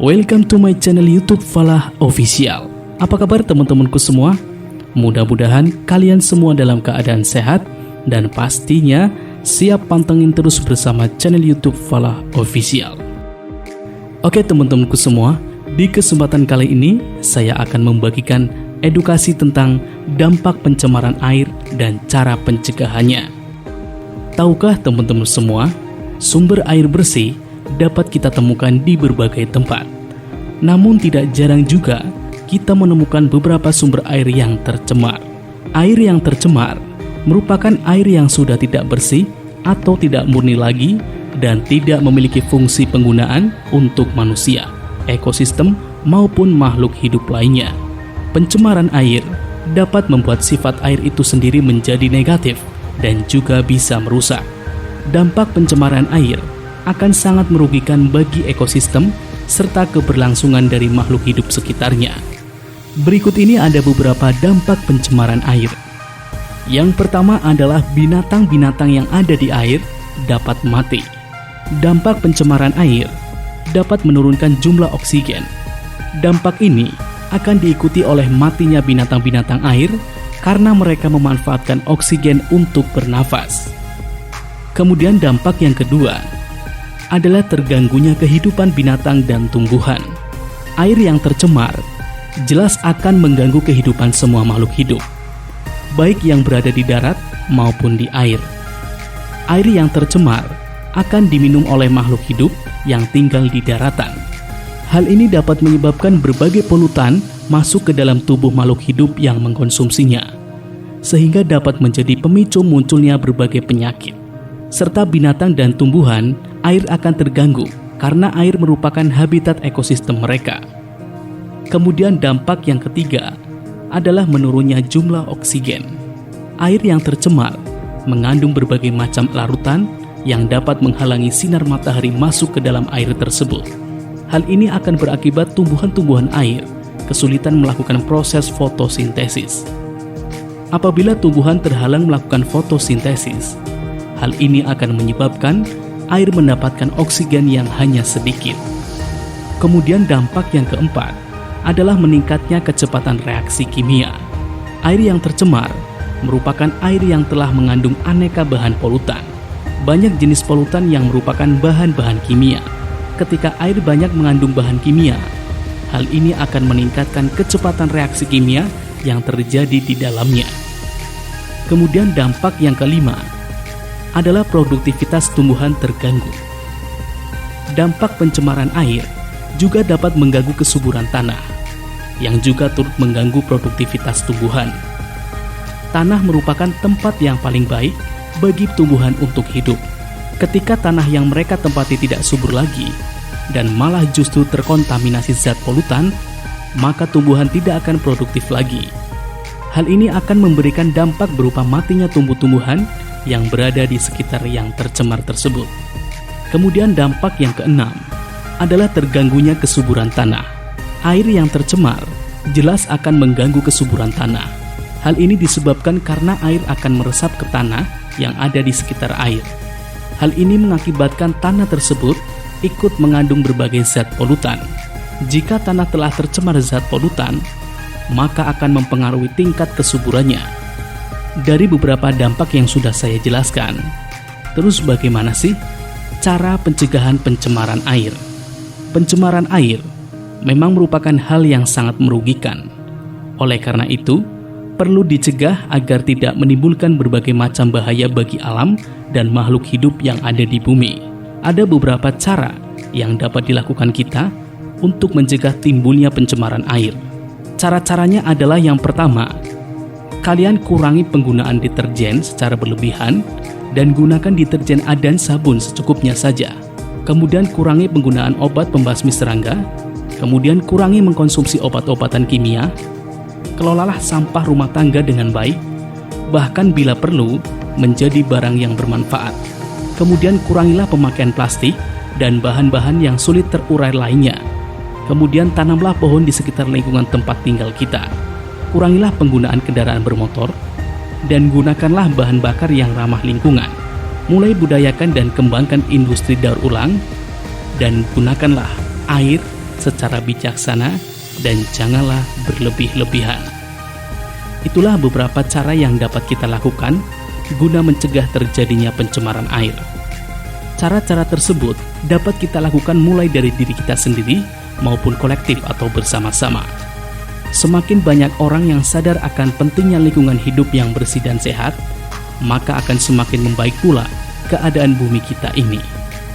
Welcome to my channel YouTube Falah Official. Apa kabar teman-temanku semua? Mudah-mudahan kalian semua dalam keadaan sehat dan pastinya siap pantengin terus bersama channel YouTube Falah Official. Oke teman-temanku semua, di kesempatan kali ini saya akan membagikan edukasi tentang dampak pencemaran air dan cara pencegahannya. Tahukah teman-teman semua, sumber air bersih dapat kita temukan di berbagai tempat. Namun tidak jarang juga kita menemukan beberapa sumber air yang tercemar. Air yang tercemar merupakan air yang sudah tidak bersih atau tidak murni lagi dan tidak memiliki fungsi penggunaan untuk manusia, ekosistem maupun makhluk hidup lainnya. Pencemaran air dapat membuat sifat air itu sendiri menjadi negatif dan juga bisa merusak. Dampak pencemaran air akan sangat merugikan bagi ekosistem serta keberlangsungan dari makhluk hidup sekitarnya. Berikut ini ada beberapa dampak pencemaran air. Yang pertama adalah binatang-binatang yang ada di air dapat mati. Dampak pencemaran air dapat menurunkan jumlah oksigen. Dampak ini akan diikuti oleh matinya binatang-binatang air karena mereka memanfaatkan oksigen untuk bernafas. Kemudian dampak yang kedua adalah terganggunya kehidupan binatang dan tumbuhan. Air yang tercemar jelas akan mengganggu kehidupan semua makhluk hidup, baik yang berada di darat maupun di air. Air yang tercemar akan diminum oleh makhluk hidup yang tinggal di daratan. Hal ini dapat menyebabkan berbagai polutan masuk ke dalam tubuh makhluk hidup yang mengkonsumsinya, sehingga dapat menjadi pemicu munculnya berbagai penyakit. Serta binatang dan tumbuhan, air akan terganggu karena air merupakan habitat ekosistem mereka. Kemudian dampak yang ketiga adalah menurunnya jumlah oksigen. Air yang tercemar mengandung berbagai macam larutan yang dapat menghalangi sinar matahari masuk ke dalam air tersebut. Hal ini akan berakibat tumbuhan-tumbuhan air kesulitan melakukan proses fotosintesis. Apabila tumbuhan terhalang melakukan fotosintesis, hal ini akan menyebabkan air mendapatkan oksigen yang hanya sedikit. Kemudian dampak yang keempat adalah meningkatnya kecepatan reaksi kimia. Air yang tercemar merupakan air yang telah mengandung aneka bahan polutan. Banyak jenis polutan yang merupakan bahan-bahan kimia. Ketika air banyak mengandung bahan kimia, hal ini akan meningkatkan kecepatan reaksi kimia yang terjadi di dalamnya. Kemudian dampak yang kelima adalah produktivitas tumbuhan terganggu. Dampak pencemaran air juga dapat mengganggu kesuburan tanah, yang juga turut mengganggu produktivitas tumbuhan. Tanah merupakan tempat yang paling baik bagi tumbuhan untuk hidup. Ketika tanah yang mereka tempati tidak subur lagi, dan malah justru terkontaminasi zat polutan, maka tumbuhan tidak akan produktif lagi. Hal ini akan memberikan dampak berupa matinya tumbuh-tumbuhan yang berada di sekitar yang tercemar tersebut. Kemudian dampak yang keenam adalah terganggunya kesuburan tanah. Air yang tercemar jelas akan mengganggu kesuburan tanah. Hal ini disebabkan karena air akan meresap ke tanah yang ada di sekitar air. Hal ini mengakibatkan tanah tersebut ikut mengandung berbagai zat polutan. Jika tanah telah tercemar zat polutan, maka akan mempengaruhi tingkat kesuburannya. Dari beberapa dampak yang sudah saya jelaskan, terus bagaimana sih cara pencegahan pencemaran air? Pencemaran air memang merupakan hal yang sangat merugikan. Oleh karena itu, perlu dicegah agar tidak menimbulkan berbagai macam bahaya bagi alam dan makhluk hidup yang ada di bumi. Ada beberapa cara yang dapat dilakukan kita untuk mencegah timbulnya pencemaran air. Cara-caranya adalah yang pertama, kalian kurangi penggunaan deterjen secara berlebihan dan gunakan deterjen A dan sabun secukupnya saja. Kemudian kurangi penggunaan obat pembasmi serangga. Kemudian kurangi mengkonsumsi obat-obatan kimia. Kelolalah sampah rumah tangga dengan baik, bahkan bila perlu menjadi barang yang bermanfaat. Kemudian kurangilah pemakaian plastik dan bahan-bahan yang sulit terurai lainnya. Kemudian tanamlah pohon di sekitar lingkungan tempat tinggal kita. Kurangilah penggunaan kendaraan bermotor dan gunakanlah bahan bakar yang ramah lingkungan. Mulai budayakan dan kembangkan industri daur ulang dan gunakanlah air secara bijaksana dan janganlah berlebih-lebihan. Itulah beberapa cara yang dapat kita lakukan guna mencegah terjadinya pencemaran air. Cara-cara tersebut dapat kita lakukan mulai dari diri kita sendiri maupun kolektif atau bersama-sama. Semakin banyak orang yang sadar akan pentingnya lingkungan hidup yang bersih dan sehat, maka akan semakin membaik pula keadaan bumi kita ini.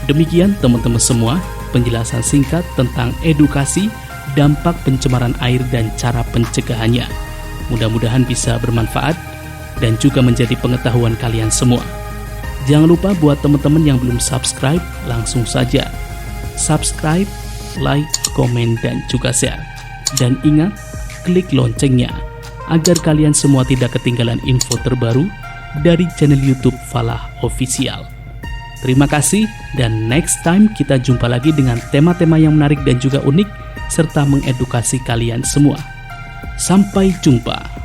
Demikian teman-teman semua, penjelasan singkat tentang edukasi, dampak pencemaran air dan cara pencegahannya. Mudah-mudahan bisa bermanfaat dan juga menjadi pengetahuan kalian semua. Jangan lupa buat teman-teman yang belum subscribe, langsung saja subscribe, like, komen, dan juga share. Dan ingat, klik loncengnya agar kalian semua tidak ketinggalan info terbaru dari channel YouTube Falah Official. Terima kasih, dan next time kita jumpa lagi dengan tema-tema yang menarik dan juga unik serta mengedukasi kalian semua. Sampai jumpa.